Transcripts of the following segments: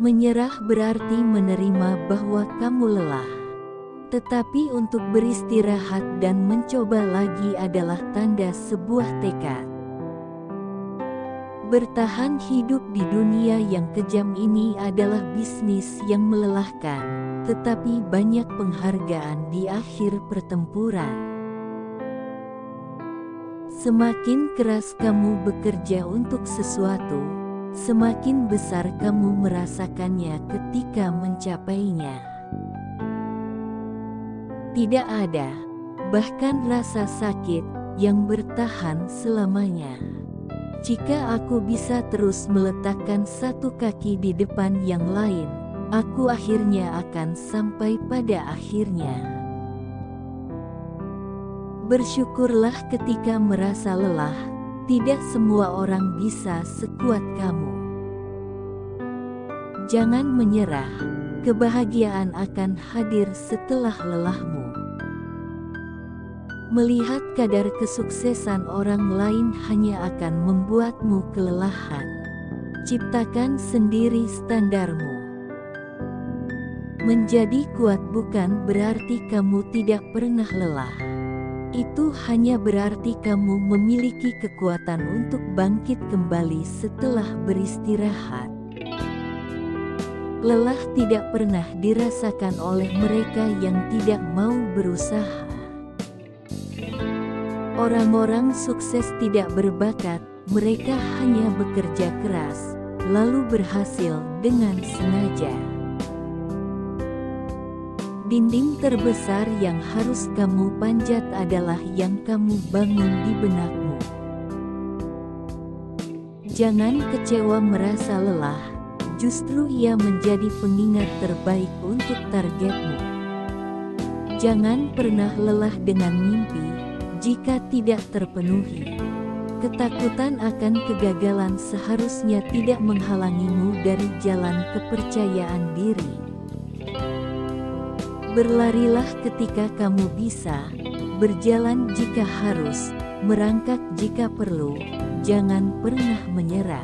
Menyerah berarti menerima bahwa kamu lelah. Tetapi untuk beristirahat dan mencoba lagi adalah tanda sebuah tekad. Bertahan hidup di dunia yang kejam ini adalah bisnis yang melelahkan, tetapi banyak penghargaan di akhir pertempuran. Semakin keras kamu bekerja untuk sesuatu, semakin besar kamu merasakannya ketika mencapainya. Tidak ada, bahkan rasa sakit, yang bertahan selamanya. Jika aku bisa terus meletakkan satu kaki di depan yang lain, aku akhirnya akan sampai pada akhirnya. Bersyukurlah ketika merasa lelah, tidak semua orang bisa sekuat kamu. Jangan menyerah, kebahagiaan akan hadir setelah lelahmu. Melihat kadar kesuksesan orang lain hanya akan membuatmu kelelahan. Ciptakan sendiri standarmu. Menjadi kuat bukan berarti kamu tidak pernah lelah. Itu hanya berarti kamu memiliki kekuatan untuk bangkit kembali setelah beristirahat. Lelah tidak pernah dirasakan oleh mereka yang tidak mau berusaha. Orang-orang sukses tidak berbakat, mereka hanya bekerja keras, lalu berhasil dengan sengaja. Dinding terbesar yang harus kamu panjat adalah yang kamu bangun di benakmu. Jangan kecewa merasa lelah, justru ia menjadi pengingat terbaik untuk targetmu. Jangan pernah lelah dengan mimpi, jika tidak terpenuhi. Ketakutan akan kegagalan seharusnya tidak menghalangimu dari jalan kepercayaan diri. Berlarilah ketika kamu bisa, berjalan jika harus, merangkak jika perlu, jangan pernah menyerah.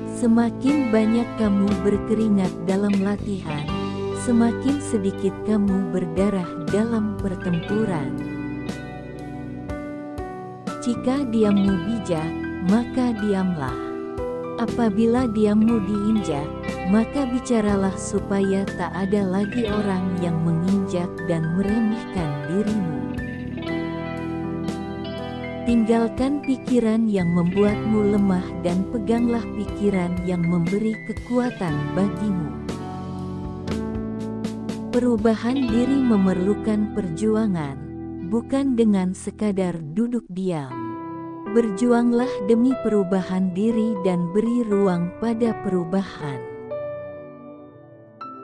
Semakin banyak kamu berkeringat dalam latihan, semakin sedikit kamu berdarah dalam pertempuran. Jika diammu bijak, maka diamlah. Apabila diammu diinjak, maka bicaralah supaya tak ada lagi orang yang menginjak dan meremehkan dirimu. Tinggalkan pikiran yang membuatmu lemah dan peganglah pikiran yang memberi kekuatan bagimu. Perubahan diri memerlukan perjuangan, bukan dengan sekadar duduk diam. Berjuanglah demi perubahan diri dan beri ruang pada perubahan.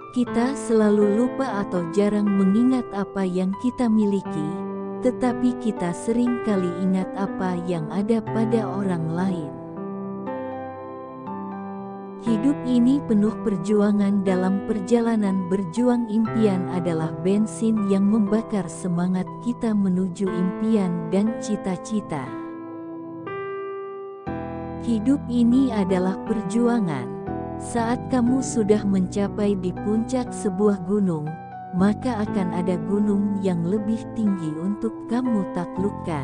Kita selalu lupa atau jarang mengingat apa yang kita miliki, tetapi kita sering kali ingat apa yang ada pada orang lain. Hidup ini penuh perjuangan. Dalam perjalanan berjuang, impian adalah bensin yang membakar semangat kita menuju impian dan cita-cita. Hidup ini adalah perjuangan. Saat kamu sudah mencapai di puncak sebuah gunung, maka akan ada gunung yang lebih tinggi untuk kamu taklukkan.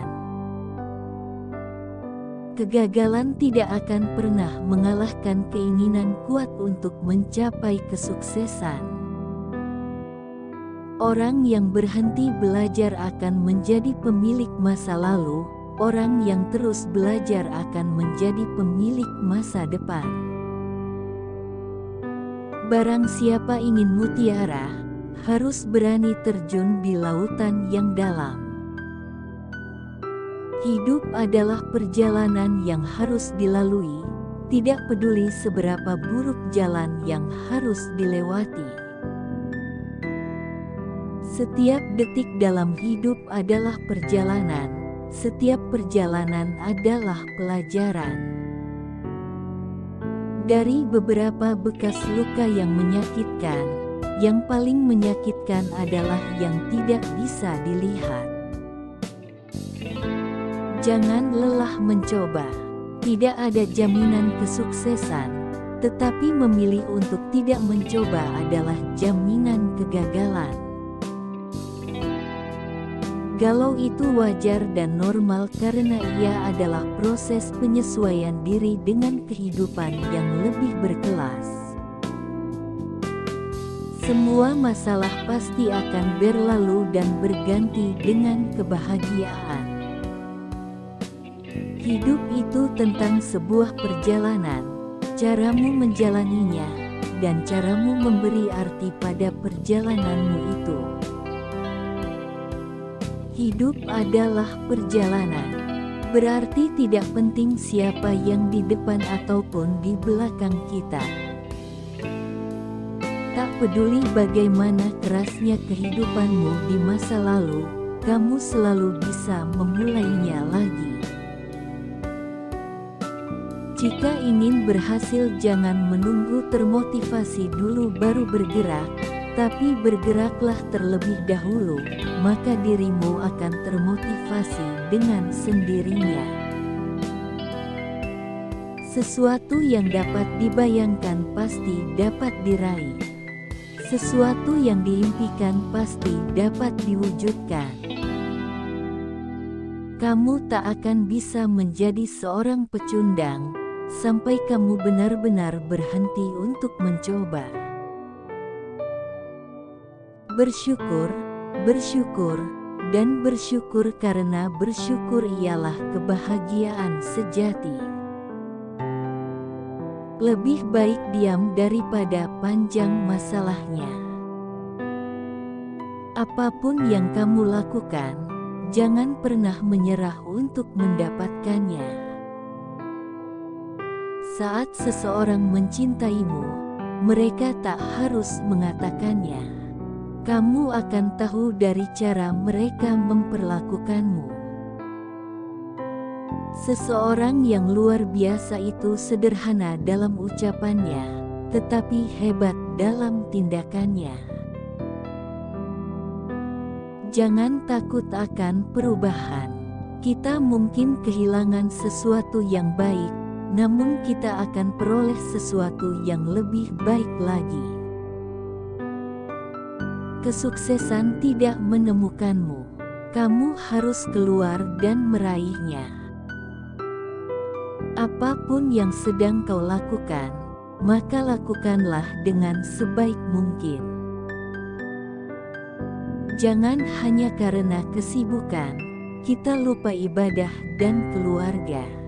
Kegagalan tidak akan pernah mengalahkan keinginan kuat untuk mencapai kesuksesan. Orang yang berhenti belajar akan menjadi pemilik masa lalu, orang yang terus belajar akan menjadi pemilik masa depan. Barang siapa ingin mutiara, harus berani terjun di lautan yang dalam. Hidup adalah perjalanan yang harus dilalui, tidak peduli seberapa buruk jalan yang harus dilewati. Setiap detik dalam hidup adalah perjalanan, setiap perjalanan adalah pelajaran. Dari beberapa bekas luka yang menyakitkan, yang paling menyakitkan adalah yang tidak bisa dilihat. Jangan lelah mencoba. Tidak ada jaminan kesuksesan, tetapi memilih untuk tidak mencoba adalah jaminan kegagalan. Galau itu wajar dan normal karena ia adalah proses penyesuaian diri dengan kehidupan yang lebih berkelas. Semua masalah pasti akan berlalu dan berganti dengan kebahagiaan. Hidup itu tentang sebuah perjalanan, caramu menjalaninya, dan caramu memberi arti pada perjalananmu itu. Hidup adalah perjalanan, berarti tidak penting siapa yang di depan ataupun di belakang kita. Tak peduli bagaimana kerasnya kehidupanmu di masa lalu, kamu selalu bisa memulainya lagi. Jika ingin berhasil, jangan menunggu termotivasi dulu baru bergerak, tapi bergeraklah terlebih dahulu, maka dirimu akan termotivasi dengan sendirinya. Sesuatu yang dapat dibayangkan pasti dapat diraih. Sesuatu yang diimpikan pasti dapat diwujudkan. Kamu tak akan bisa menjadi seorang pecundang sampai kamu benar-benar berhenti untuk mencoba. Bersyukur, bersyukur, dan bersyukur karena bersyukur ialah kebahagiaan sejati. Lebih baik diam daripada panjang masalahnya. Apapun yang kamu lakukan, jangan pernah menyerah untuk mendapatkannya. Saat seseorang mencintaimu, mereka tak harus mengatakannya. Kamu akan tahu dari cara mereka memperlakukanmu. Seseorang yang luar biasa itu sederhana dalam ucapannya, tetapi hebat dalam tindakannya. Jangan takut akan perubahan. Kita mungkin kehilangan sesuatu yang baik, namun kita akan peroleh sesuatu yang lebih baik lagi. Kesuksesan tidak menemukanmu. Kamu harus keluar dan meraihnya. Apapun yang sedang kau lakukan, maka lakukanlah dengan sebaik mungkin. Jangan hanya karena kesibukan, kita lupa ibadah dan keluarga.